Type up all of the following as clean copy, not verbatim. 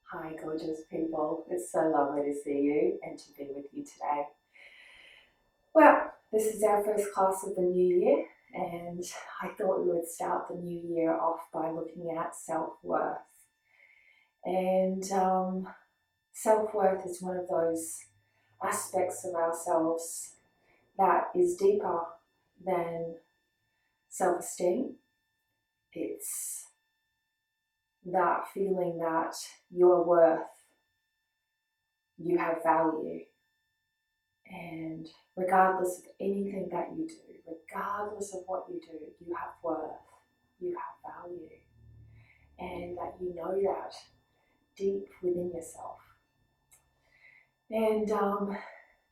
Hi gorgeous people, it's so lovely to see you and to be with you today. Well, this is our first class of the new year and I thought we would start the new year off by looking at self-worth. And self-worth is one of those aspects of ourselves that is deeper than self-esteem. It's that feeling that you're worth, you have value, and regardless of anything that you do, regardless of what you do, you have worth, you have value, and that you know that deep within yourself. And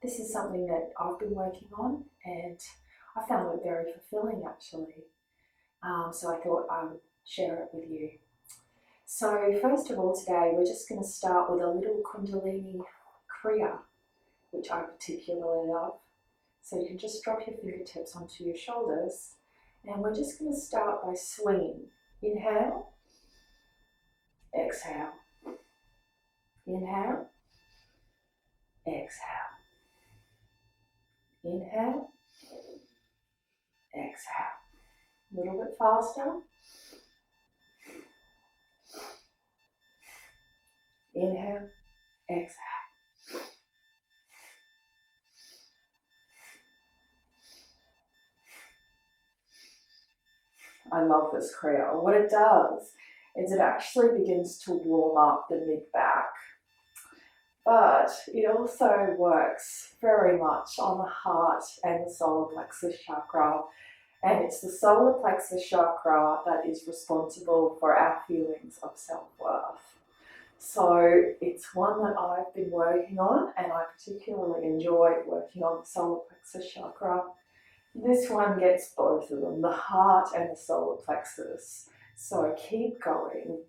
this is something that I've been working on, and I found it very fulfilling actually. So I thought I would share it with you. So first of all today, we're just going to start with a little Kundalini Kriya, which I particularly love. So you can just drop your fingertips onto your shoulders, and we're just going to start by swinging. Inhale, exhale, inhale, exhale, inhale, exhale. A little bit faster. Inhale, exhale. I love this Kriya. What it does is it actually begins to warm up the mid-back, but it also works very much on the heart and the solar plexus chakra, and it's the solar plexus chakra that is responsible for our feelings of self-worth. So it's one that I've been working on, and I particularly enjoy working on the solar plexus chakra. This one gets both of them, the heart and the solar plexus. So keep going.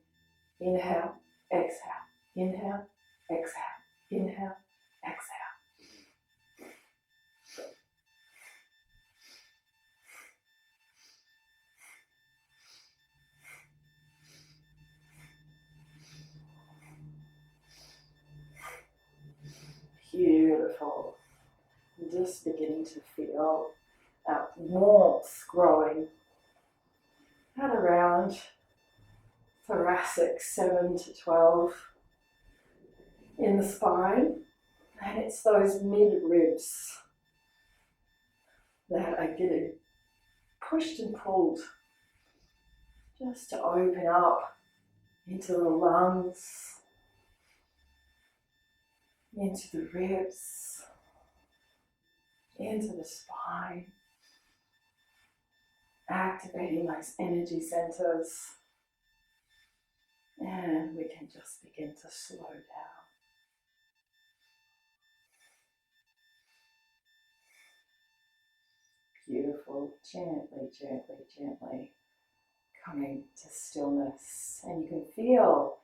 Inhale, exhale, inhale, exhale, inhale, exhale. Beautiful. Just beginning to feel that warmth growing at around thoracic 7 to 12 in the spine, and it's those mid ribs that are getting pushed and pulled just to open up into the lungs, into the ribs, into the spine, activating those energy centers, and we can just begin to slow down. Beautiful. Gently, gently, gently coming to stillness, and you can feel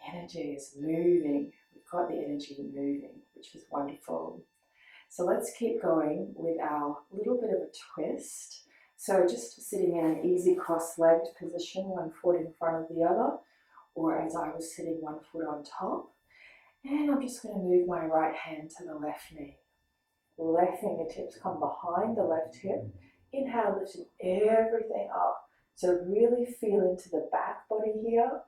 the energy is moving. We've got the energy moving, which is wonderful. So let's keep going with our little bit of a twist. So just sitting in an easy cross-legged position, one foot in front of the other, or as I was sitting, one foot on top. And I'm just going to move my right hand to the left knee. Left fingertips come behind the left hip. Inhale, lifting everything up. So really feel into the back body here.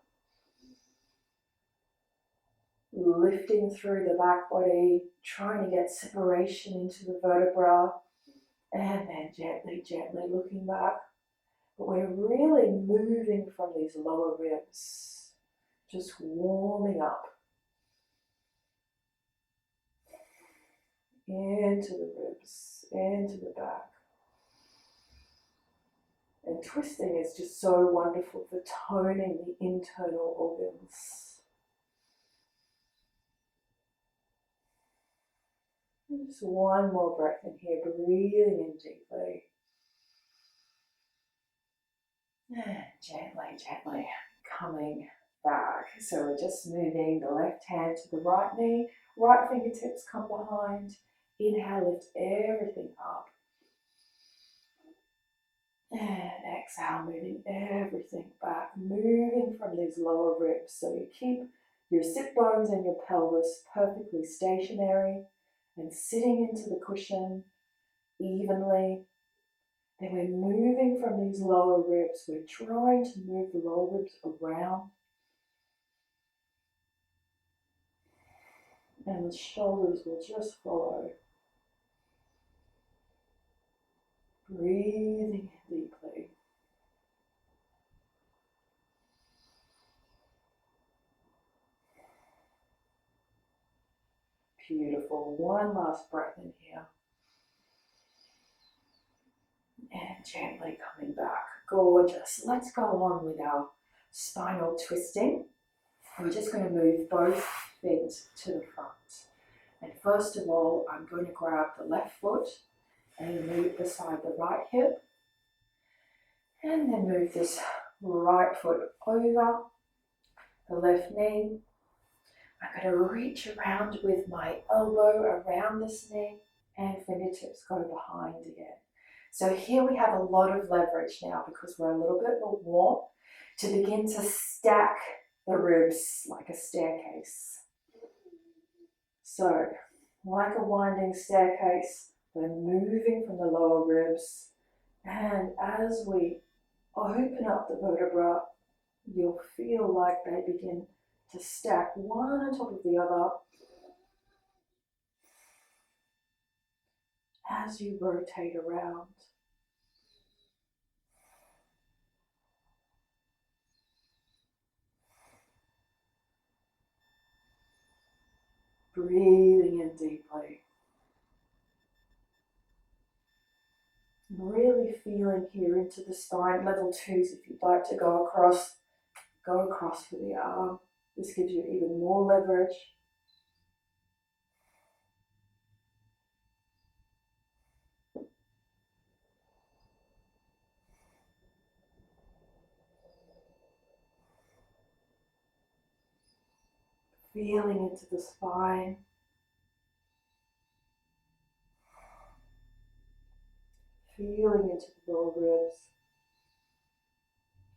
Lifting through the back body, trying to get separation into the vertebra. And then gently, gently looking back. But we're really moving from these lower ribs. Just warming up. Into the ribs, into the back. And twisting is just so wonderful for toning the internal organs. And just one more breath in here, breathing in deeply. And gently, gently coming back. So we're just moving the left hand to the right knee, right fingertips come behind. Inhale, lift everything up. And exhale, moving everything back, moving from these lower ribs. So you keep Your sit bones and your pelvis perfectly stationary and sitting into the cushion evenly. Then we're moving from these lower ribs. We're trying to move the lower ribs around. And the shoulders will just follow. Breathing deeply. Beautiful. One last breath in here. And gently coming back. Gorgeous. Let's go on with our spinal twisting. We're just going to move both feet to the front. And first of all, I'm going to grab the left foot and move beside the right hip. And then move this right foot over the left knee. I'm going to reach around with my elbow around this knee and fingertips go behind again. So here we have a lot of leverage now because we're a little bit more warm to begin to stack the ribs like a staircase. So, like a winding staircase, we're moving from the lower ribs, and as we open up the vertebra, you'll feel like they begin to stack one on top of the other as you rotate around. Breathing in deeply. Really feeling here into the spine. Level 2s, if you'd like to go across with the arm. This gives you even more leverage. Feeling into the spine. Feeling into the lower ribs.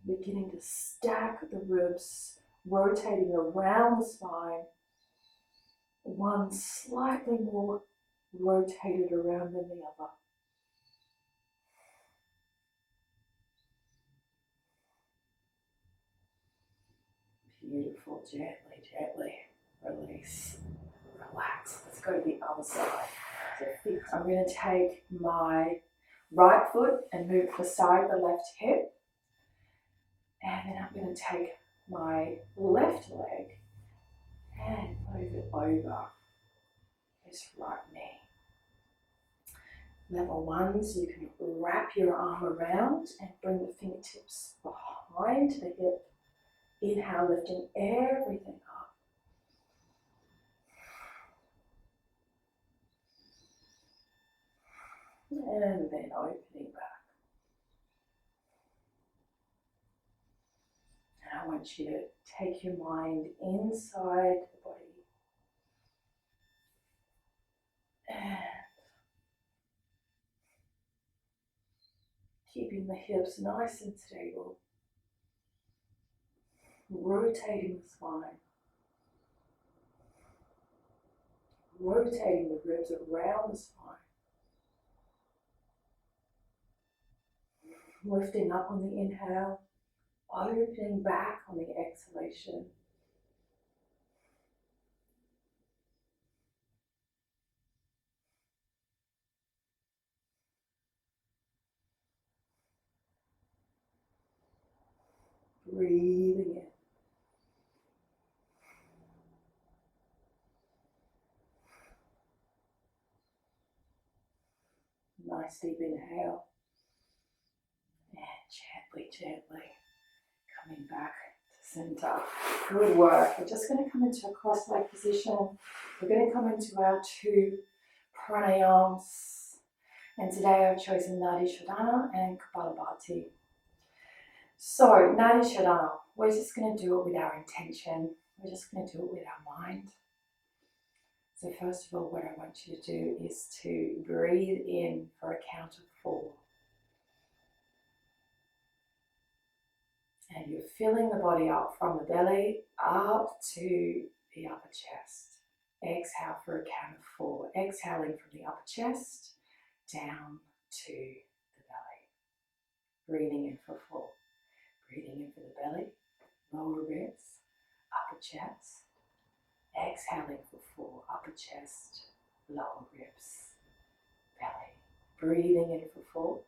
Beginning to stack the ribs, rotating around the spine. One slightly more rotated around than the other. Beautiful. Gently, gently release. Relax. Let's go to the other side. So I'm going to take my right foot and move beside the left hip. And then I'm going to take my left leg and move it over this right knee. Level 1s, you can wrap your arm around and bring the fingertips behind the hip. Inhale, lifting everything up. And then opening back. And I want you to take your mind inside the body. And keeping the hips nice and stable. Rotating the spine. Rotating the ribs around the spine. Lifting up on the inhale. Opening back on the exhalation. Breathing in. Nice deep inhale. And gently coming back to center. Good work. We're just going to come into a cross-leg position. We're going to come into our 2 pranayams. And today I've chosen Nadi Shodhana and Kapalabhati. So, Nadi Shodhana, we're just going to do it with our intention. We're just going to do it with our mind. So first of all, what I want you to do is to breathe in for a count of 4. And you're filling the body up from the belly up to the upper chest. Exhale for a count of 4. Exhaling from the upper chest down to the belly. Breathing in for 4. Breathing in for the belly, lower ribs, upper chest. Exhaling for 4. Upper chest, lower ribs, belly. Breathing in for 4.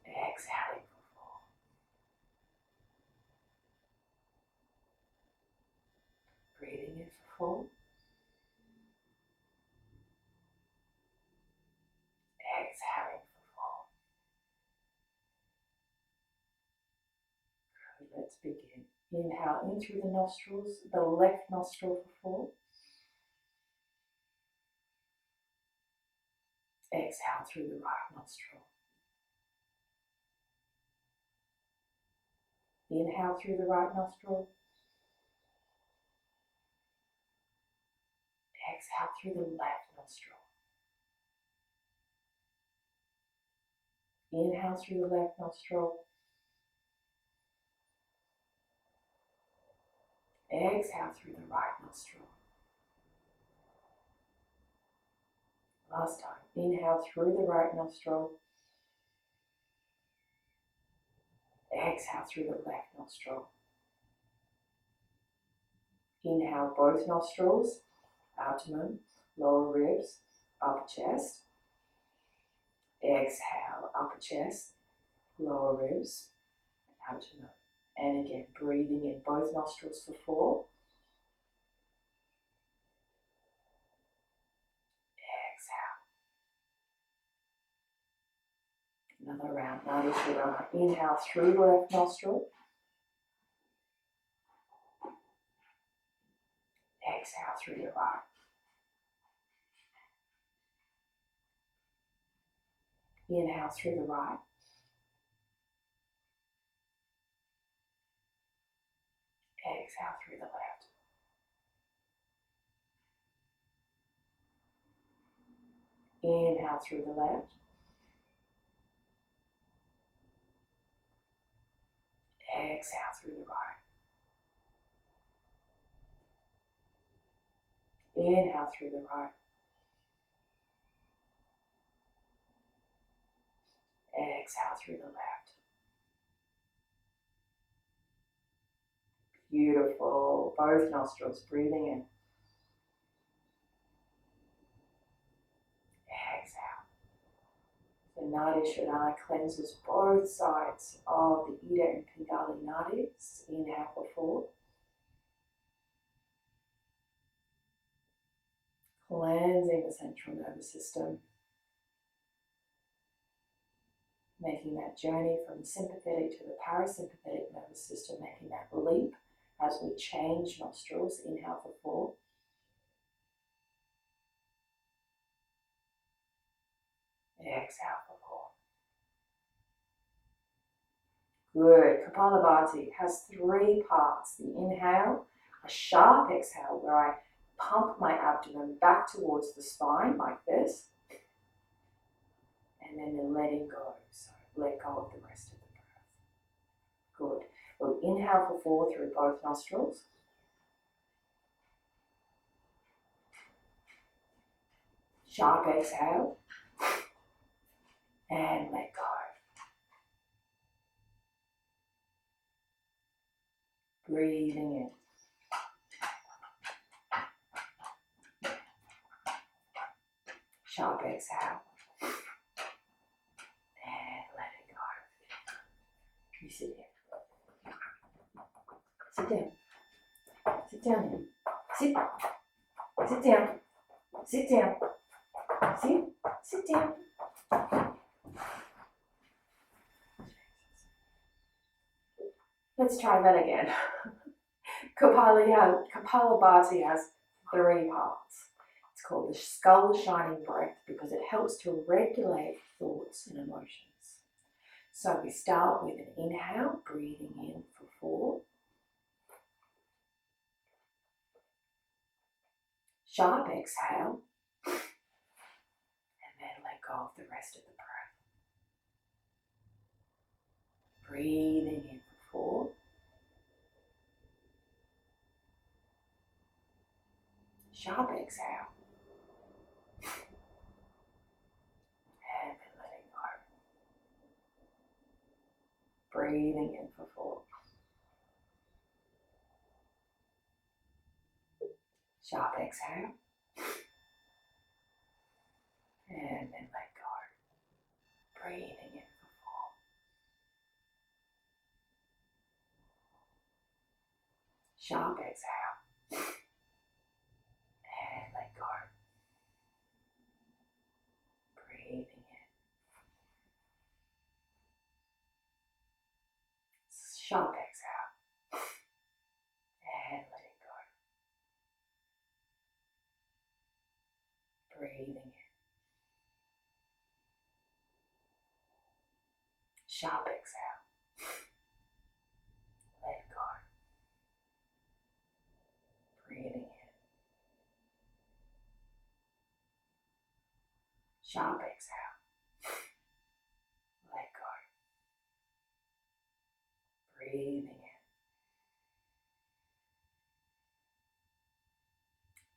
Exhaling for 4. Breathing in for 4. Exhaling for 4. Good, let's begin. Inhale in through the nostrils, the left nostril for 4. Exhale through the right nostril. Inhale through the right nostril. Exhale through the left nostril. Inhale through the left nostril. Exhale through the right nostril. Last time. Inhale through the right nostril. Exhale through the left nostril. Inhale both nostrils, abdomen, lower ribs, upper chest. Exhale, upper chest, lower ribs, abdomen. And again, breathing in both nostrils for 4. Exhale. Another round. Nadi Shodhana. Inhale through the left nostril. Exhale through the right. Inhale through the right. Exhale through the left. Inhale through the left. Exhale through the right. Inhale through the right. Exhale through the left. Beautiful. Both nostrils, breathing in. Exhale. So Nadi Shodhana cleanses both sides of the Ida and Pingala nadis. Inhale for 4. Cleansing the central nervous system. Making that journey from the sympathetic to the parasympathetic nervous system, making that leap as we change nostrils. Inhale for 4. Exhale for 4. Good. Kapalabhati has 3 parts. The inhale, a sharp exhale where I pump my abdomen back towards the spine like this. And then the letting go. So let go of the rest of the breath. Good. We'll inhale for 4 through both nostrils. Sharp exhale. And let go. Breathing in. Sharp exhale. And let it go. You sit here. Sit down. Sit down here. Sit. Sit down. Sit down. Sit. Sit down. Let's try that again. Kapalabhati has 3 parts. It's called the skull shining breath because it helps to regulate thoughts and emotions. So we start with an inhale, breathing in for 4. Sharp exhale. And then let go of the rest of the breath. Breathing in for 4. Sharp exhale. And then letting go. Breathing in for 4. Sharp exhale. And then let go. Breathing in for 4. Sharp exhale. And let go. Breathing in. Sharp exhale. And letting go. Breathing in. Sharp exhale. Let go. Breathing in. Sharp exhale. Let go. Breathing in.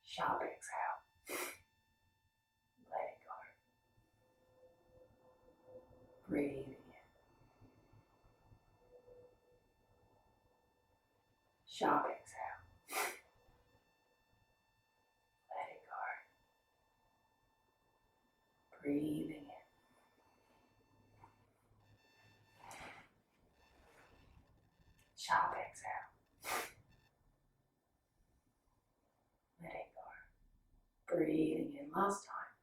Sharp exhale. Letting go. Breathing in. Sharp exhale. Letting go. Breathing in. Sharp exhale. Letting go. Breathing in. Last time.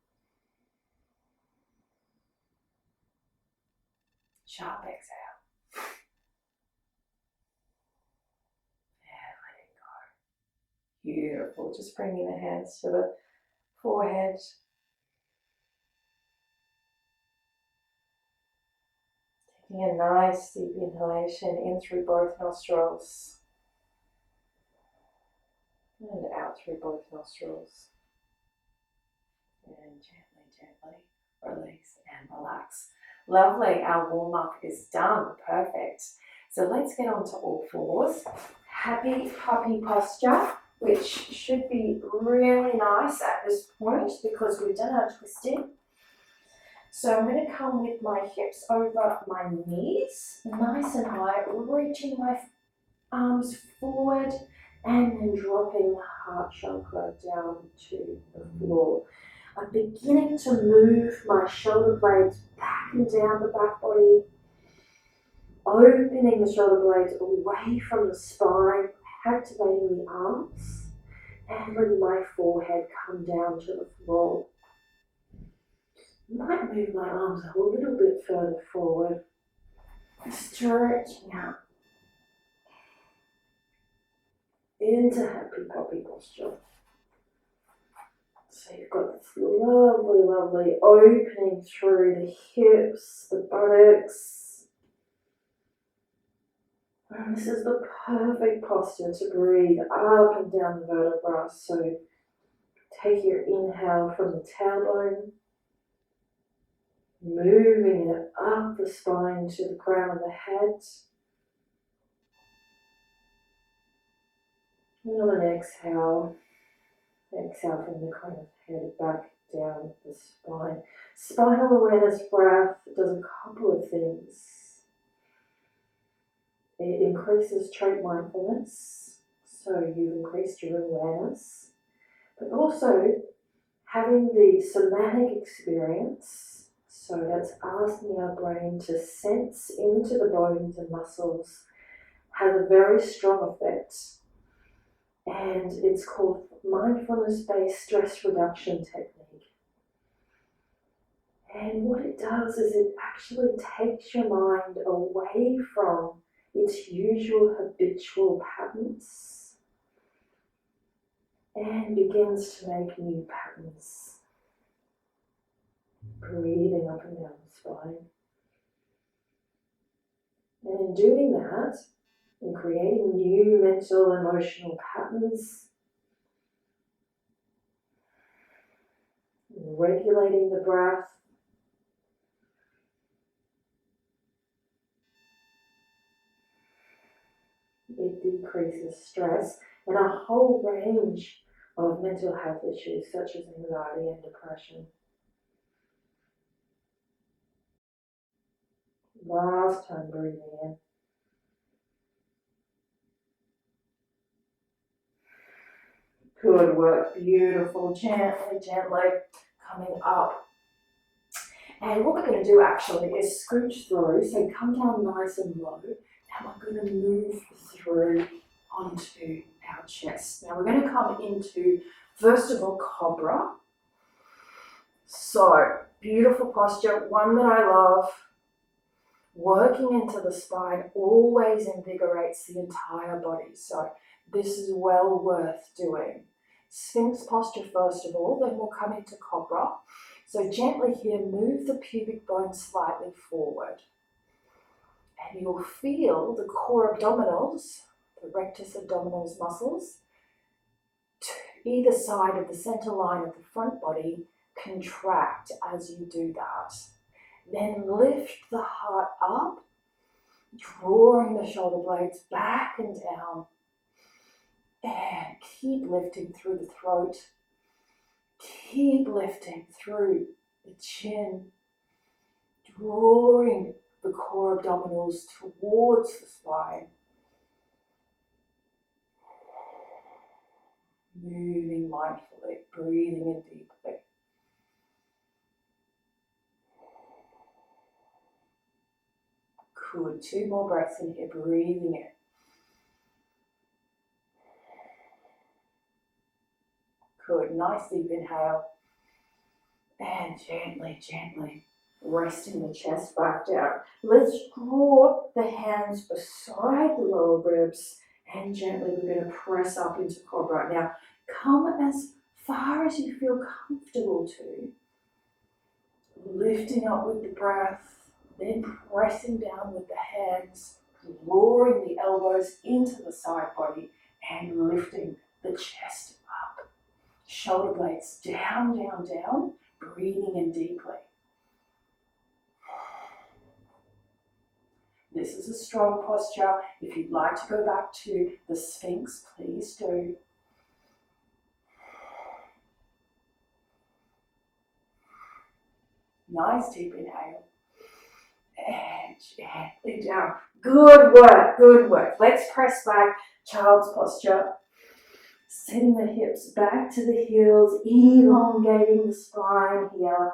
Sharp exhale. And letting go. Beautiful. Just bringing the hands to the forehead. Taking a nice deep inhalation in through both nostrils. And out through both nostrils. And gently release and relax. Lovely, our warm up is done. Perfect. So let's get on to all fours. Happy puppy posture, which should be really nice at this point because we've done our twisting. So I'm going to come with my hips over my knees, nice and high, reaching my arms forward and then dropping the heart chakra down to the floor. I'm beginning to move my shoulder blades back and down the back body, opening the shoulder blades away from the spine, activating the arms, and letting my forehead come down to the floor. I might move my arms a little bit further forward, stretching out into happy puppy posture. So you've got this lovely opening through the hips, the buttocks. And this is the perfect posture to breathe up and down the vertebrae. So take your inhale from the tailbone, moving it up the spine to the crown of the head. And on an exhale, from the crown of the head back down the spine. Spinal awareness breath does a couple of things. It increases trait mindfulness, so you've increased your awareness, but also having the somatic experience, so that's asking our brain to sense into the bones and muscles, has a very strong effect. And it's called Mindfulness-Based stress reduction technique. And what it does is it actually takes your mind away from its usual habitual patterns and begins to make new patterns. Breathing up and down the spine. And in doing that, in creating new mental, emotional patterns, regulating the breath, It decreases stress and a whole range of mental health issues such as anxiety and depression. Last time, breathing in. Good work, beautiful, gently, gently coming up. And what we're going to do actually is scooch through, so come down nice and low. Now we're going to move through onto our chest. Now we're going to come into, first of all, Cobra. So, beautiful posture, one that I love. Working into the spine always invigorates the entire body. So this is well worth doing. Sphinx posture first of all, then we'll come into Cobra. So gently here, move the pubic bone slightly forward. And you'll feel the core abdominals, the rectus abdominis muscles, to either side of the center line of the front body contract as you do that. Then lift the heart up, drawing the shoulder blades back and down. And keep lifting through the throat. Keep lifting through the chin, drawing the core abdominals towards the spine. Moving mindfully, breathing in deeply. Good, 2 more breaths in here, breathing in. Good, nice deep inhale. And gently, gently resting the chest back down. Let's draw the hands beside the lower ribs and gently we're going to press up into Cobra. Now come as far as you feel comfortable to. Lifting up with the breath. Then pressing down with the hands, drawing the elbows into the side body and lifting the chest up. Shoulder blades down, down, down, breathing in deeply. This is a strong posture. If you'd like to go back to the Sphinx, please do. Nice deep inhale. And gently down. Good work, good work. Let's press back, child's posture. Setting the hips back to the heels, elongating the spine here.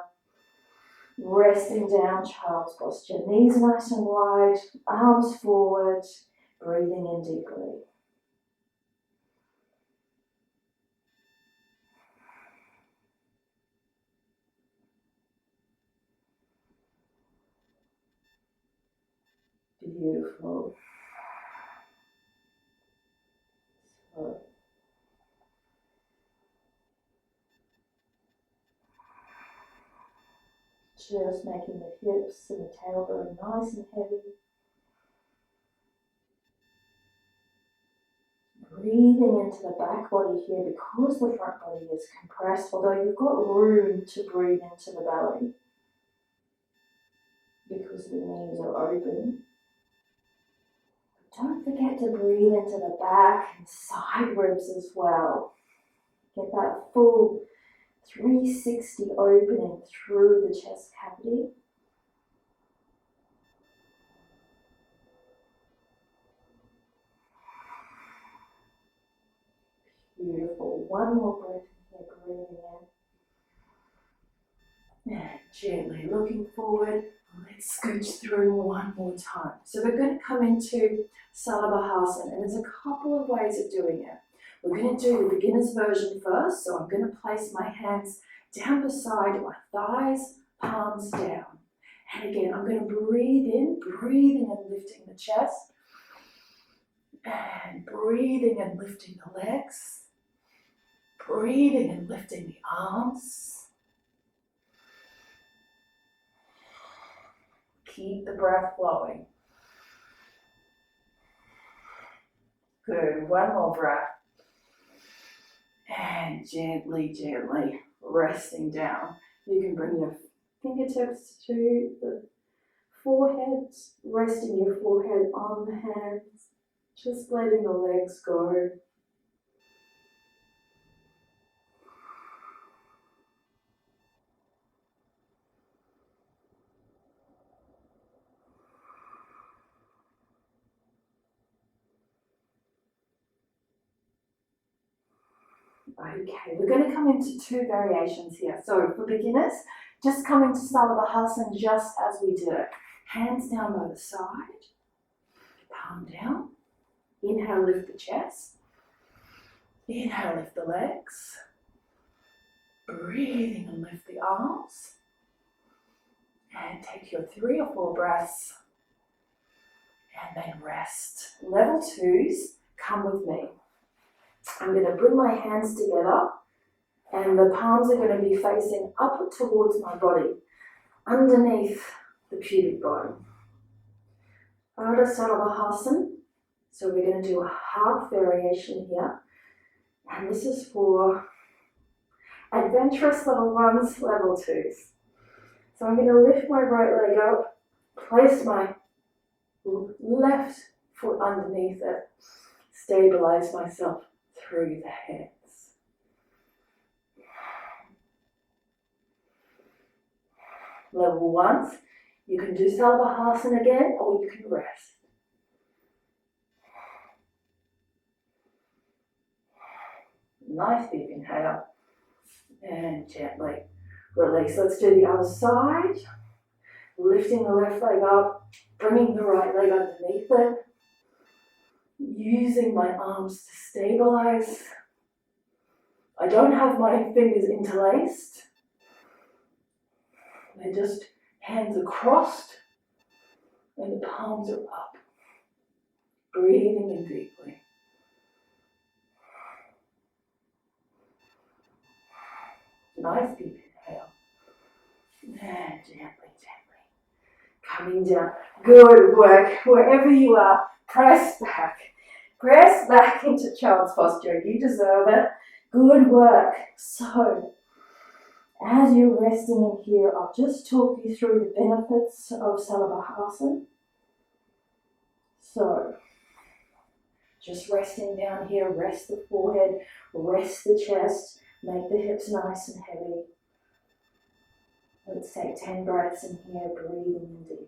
Resting down, child's posture. Knees nice and wide, arms forward, breathing in deeply. Beautiful. So, just making the hips and the tailbone nice and heavy. Breathing into the back body here because the front body is compressed, although you've got room to breathe into the belly because the knees are open. Don't forget to breathe into the back and side ribs as well. Get that full 360 opening through the chest cavity. Beautiful. One more breath in here, breathing in. And gently looking forward. Let's scooch through one more time. So we're going to come into Salabaharasan, and there's a couple of ways of doing it. We're going to do the beginner's version first, so I'm going to place my hands down beside my thighs, palms down. And again, I'm going to breathe in, breathing and lifting the chest, and breathing and lifting the legs, breathing and lifting the arms. Keep the breath flowing. Good, one more breath. And gently, gently resting down. You can bring your fingertips to the forehead, resting your forehead on the hands. Just letting the legs go. Okay, we're going to come into two variations here. So for beginners, just come into Salabaharasan just as we did it. Hands down by the side, palm down. Inhale, lift the chest. Inhale, lift the legs. Breathing and lift the arms. And take your 3 or 4 breaths. And then rest. Level 2s, come with me. I'm going to bring my hands together and the palms are going to be facing up towards my body, underneath the pubic bone. Salabaharasan. So we're going to do a half variation here. And this is for adventurous level 1s, level 2s. So I'm going to lift my right leg up, place my left foot underneath it, stabilize myself through the hands. Level 1s, you can do Salabaharasan again or you can rest. Nice deep inhale and gently release. Let's do the other side. Lifting the left leg up, bringing the right leg underneath it. Using my arms to stabilize. I don't have my fingers interlaced. They're just hands are crossed and the palms are up. Breathing in deeply. Nice deep inhale. And gently, coming down. Good work. Wherever you are, press back. Press back into child's posture. You deserve it. Good work. So, as you're resting in here, I'll just talk you through the benefits of Salabaharasan. So, just resting down here, rest the forehead, rest the chest, make the hips nice and heavy. Let's take 10 breaths in here, breathing in deeply.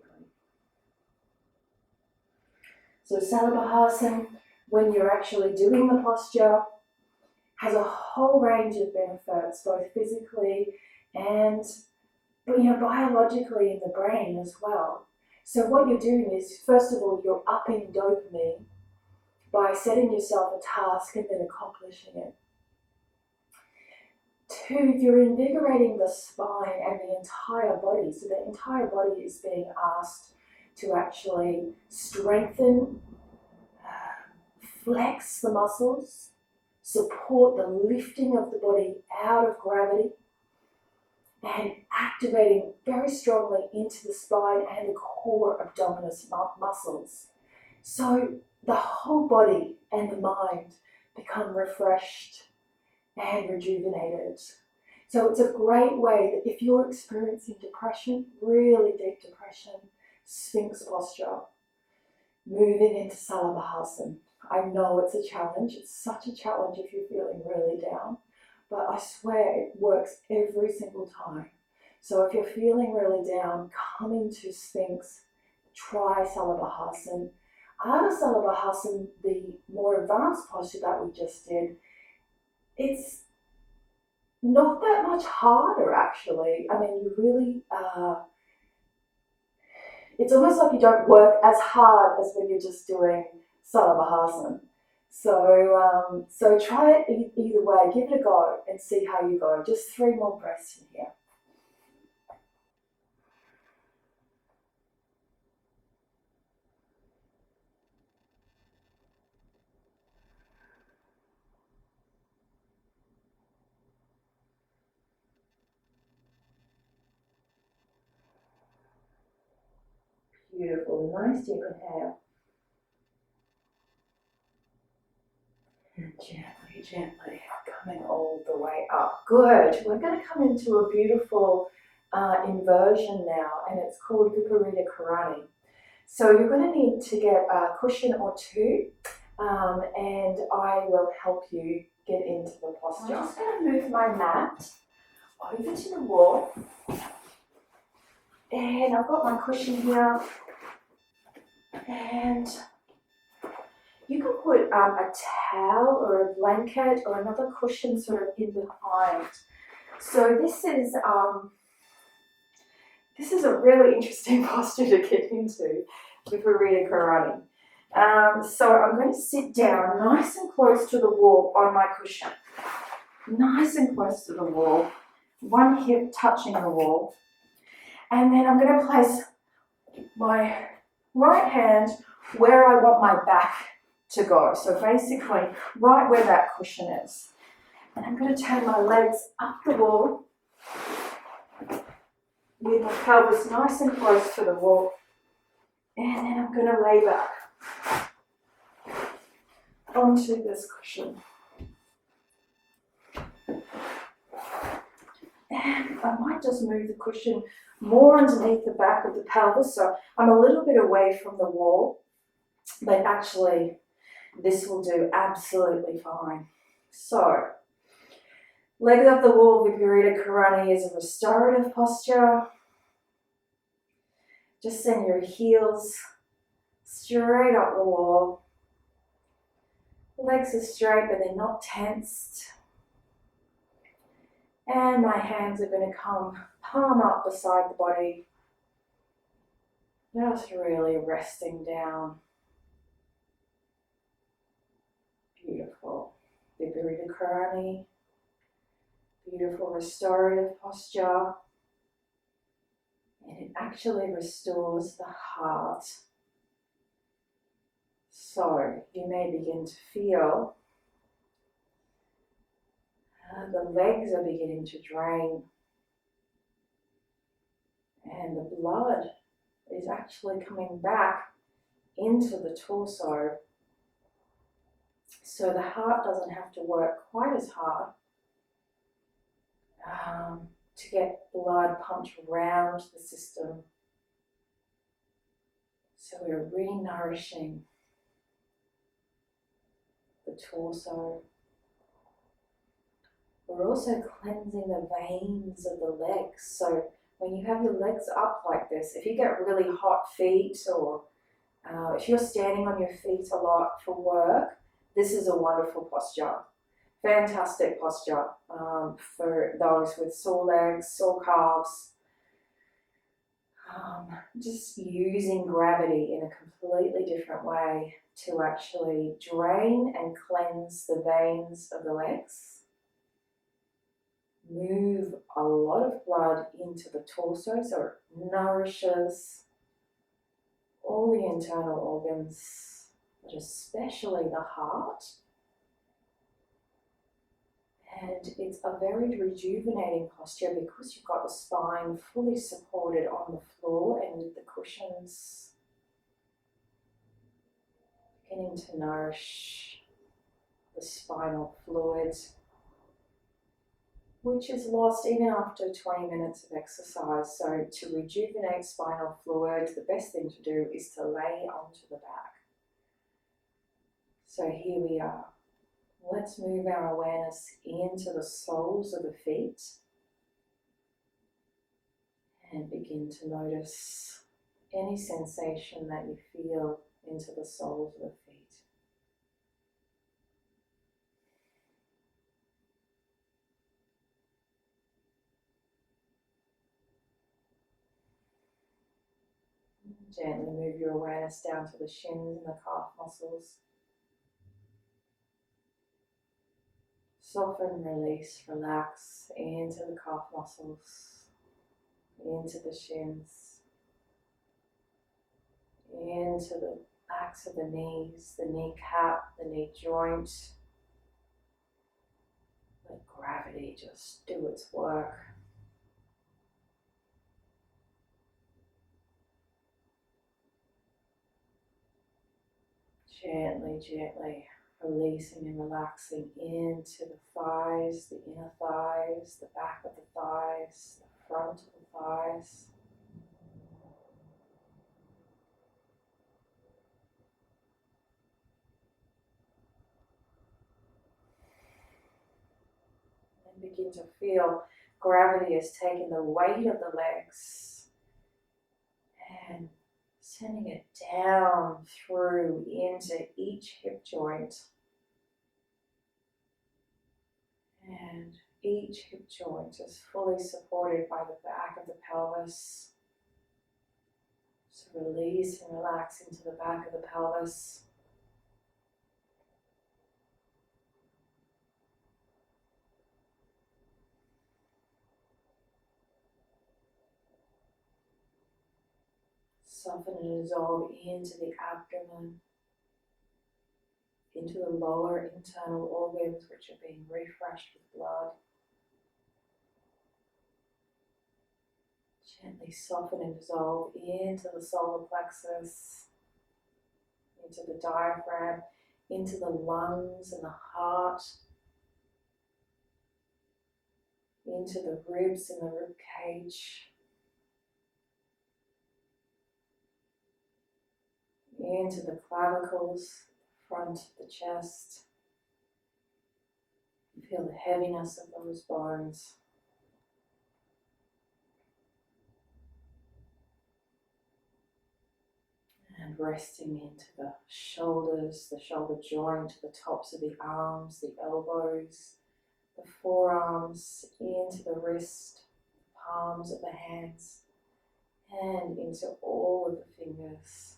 So Salabaharasan, when you're actually doing the posture, has a whole range of benefits, both physically and biologically in the brain as well. So what you're doing is, first of all, you're upping dopamine by setting yourself a task and then accomplishing it. 2, you're invigorating the spine and the entire body. So the entire body is being asked to actually strengthen, flex the muscles, support the lifting of the body out of gravity, and activating very strongly into the spine and the core abdominis muscles. So the whole body and the mind become refreshed and rejuvenated. So it's a great way that if you're experiencing depression, really deep depression, Sphinx posture, moving into Salabaharasan. I know it's a challenge. It's such a challenge if you're feeling really down, but I swear it works every single time. So if you're feeling really down, come into Sphinx, try Salabaharasan. After Salabaharasan, the more advanced posture that we just did, it's not that much harder actually. I mean, you really, it's almost like you don't work as hard as when you're just doing Salabaharasan. So try it either way, give it a go and see how you go. Just 3 more breaths in here. Beautiful, nice deep inhale. And gently coming all the way up. Good. We're going to come into a beautiful inversion now, and it's called Viparita Karani. So you're going to need to get a cushion or 2 and I will help you get into the posture. I'm just going to move my mat over to the wall, and I've got my cushion here, and you can put a towel or a blanket or another cushion sort of in behind. So this is a really interesting posture to get into with Viparita Karani. So I'm going to sit down nice and close to the wall on my cushion. Nice and close to the wall. One hip touching the wall. And then I'm going to place my right hand where I want my back to go. So basically right where that cushion is. And I'm going to turn my legs up the wall with my pelvis nice and close to the wall. And then I'm going to lay back onto this cushion. And I might just move the cushion more underneath the back of the pelvis, so I'm a little bit away from the wall, but actually this will do absolutely fine. So, legs up the wall, Viparita Karani is a restorative posture. Just send your heels straight up the wall. Legs are straight, but they're not tensed. And my hands are going to come palm up beside the body. Just really resting down. Beautiful. Viparita Karani. Beautiful restorative posture. And it actually restores the heart. So you may begin to feel the legs are beginning to drain, and the blood is actually coming back into the torso, so the heart doesn't have to work quite as hard to get blood pumped around the system. So we're re-nourishing the torso. We're also cleansing the veins of the legs. So when you have your legs up like this, if you get really hot feet, or if you're standing on your feet a lot for work, this is a wonderful posture. Fantastic posture for those with sore legs, sore calves. Just using gravity in a completely different way to actually drain and cleanse the veins of the legs. Move a lot of blood into the torso, so it nourishes all the internal organs, but especially the heart. And it's a very rejuvenating posture because you've got the spine fully supported on the floor and with the cushions beginning to nourish the spinal fluid, which is lost even after 20 minutes of exercise. So to rejuvenate spinal fluid, the best thing to do is to lay onto the back. So here we are. Let's move our awareness into the soles of the feet and begin to notice any sensation that you feel into the soles of the feet. Gently move your awareness down to the shins and the calf muscles. Soften, release, relax into the calf muscles, into the shins, into the backs of the knees, the kneecap, the knee joint. Let gravity just do its work. Gently, gently releasing and relaxing into the thighs, the inner thighs, the back of the thighs, the front of the thighs. And begin to feel gravity has taken the weight of the legs and sending it down through into each hip joint. And each hip joint is fully supported by the back of the pelvis. So release and relax into the back of the pelvis. Soften and dissolve into the abdomen, into the lower internal organs which are being refreshed with blood. Gently soften and dissolve into the solar plexus, into the diaphragm, into the lungs and the heart, into the ribs and the rib cage, into the clavicles, front of the chest. Feel the heaviness of those bones. And resting into the shoulders, the shoulder joint, the tops of the arms, the elbows, the forearms, into the wrist, the palms of the hands, and into all of the fingers.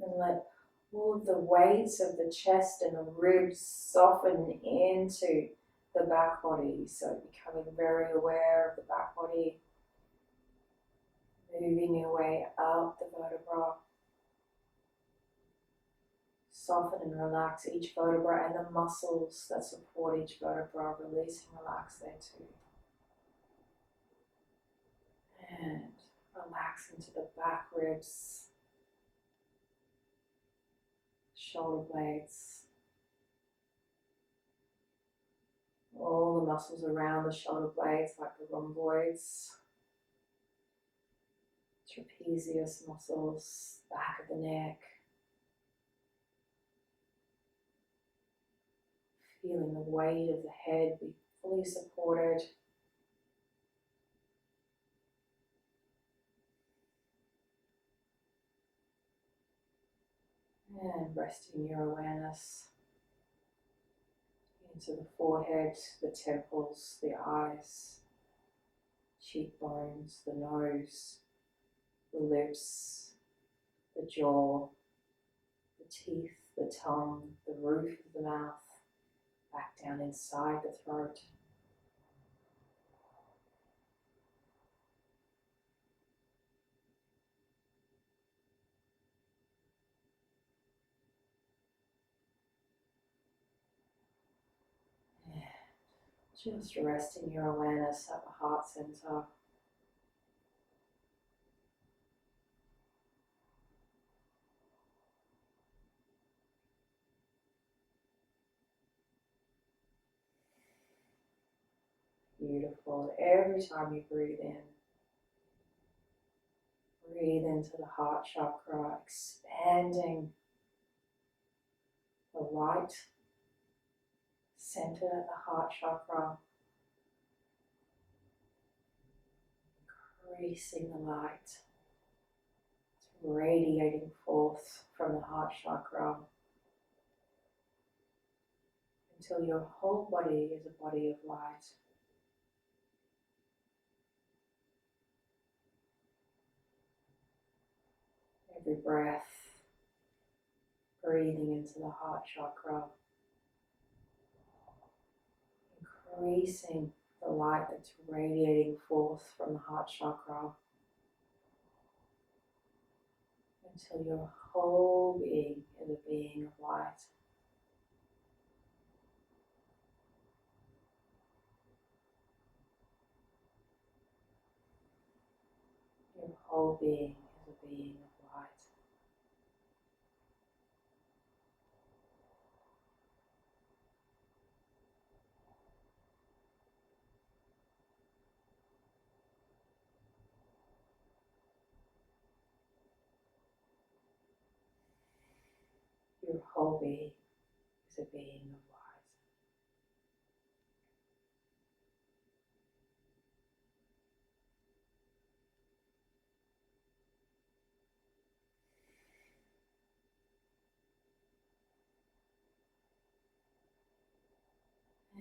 And let all of the weights of the chest and the ribs soften into the back body. So becoming very aware of the back body, moving your way up the vertebra. Soften and relax each vertebra and the muscles that support each vertebra. Release and relax there too. And relax into the back ribs, shoulder blades, all the muscles around the shoulder blades like the rhomboids, trapezius muscles, back of the neck. Feeling the weight of the head be fully supported. And resting your awareness into the forehead, the temples, the eyes, cheekbones, the nose, the lips, the jaw, the teeth, the tongue, the roof of the mouth, back down inside the throat. Just resting your awareness at the heart center. Beautiful. Every time you breathe in, breathe into the heart chakra, expanding the light centered at the heart chakra, increasing the light, radiating forth from the heart chakra until your whole body is a body of light. Every breath, breathing into the heart chakra, increasing the light that's radiating forth from the heart chakra until your whole being is a being of light. Your whole being is a being of light. Your whole being is a being of light.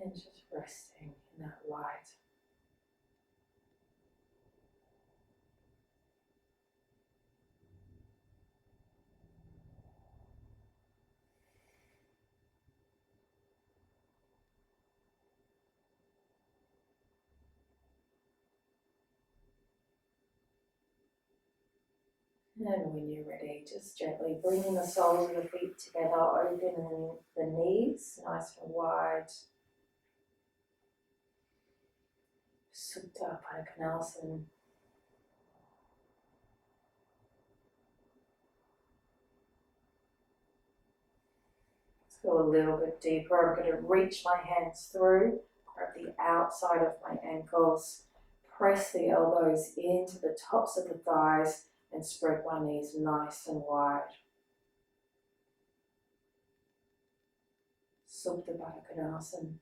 And just resting in that light. And when you're ready, just gently bringing the soles of the feet together, opening the knees nice and wide. Shalabhasana. Let's go a little bit deeper. I'm going to reach my hands through, grab the outside of my ankles, press the elbows into the tops of the thighs, and spread my knees nice and wide. Salabaharasan.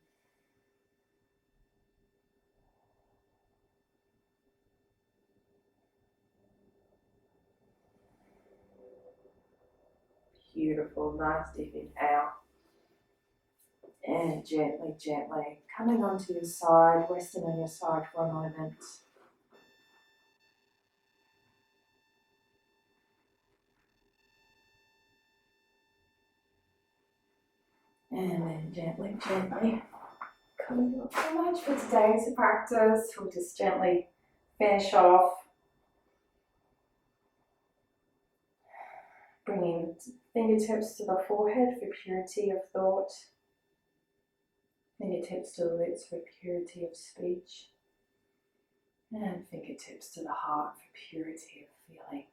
Beautiful, nice deep inhale. And gently, gently coming onto your side, resting on your side for a moment. And then gently, gently coming up so much for today's practice. We'll just gently finish off. Bringing the fingertips to the forehead for purity of thought. Fingertips to the lips for purity of speech. And fingertips to the heart for purity of feeling.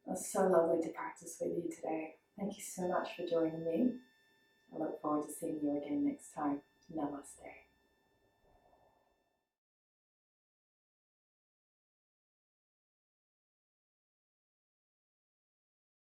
It was so lovely to practice with you today. Thank you so much for joining me. I look forward to seeing you again next time. Namaste.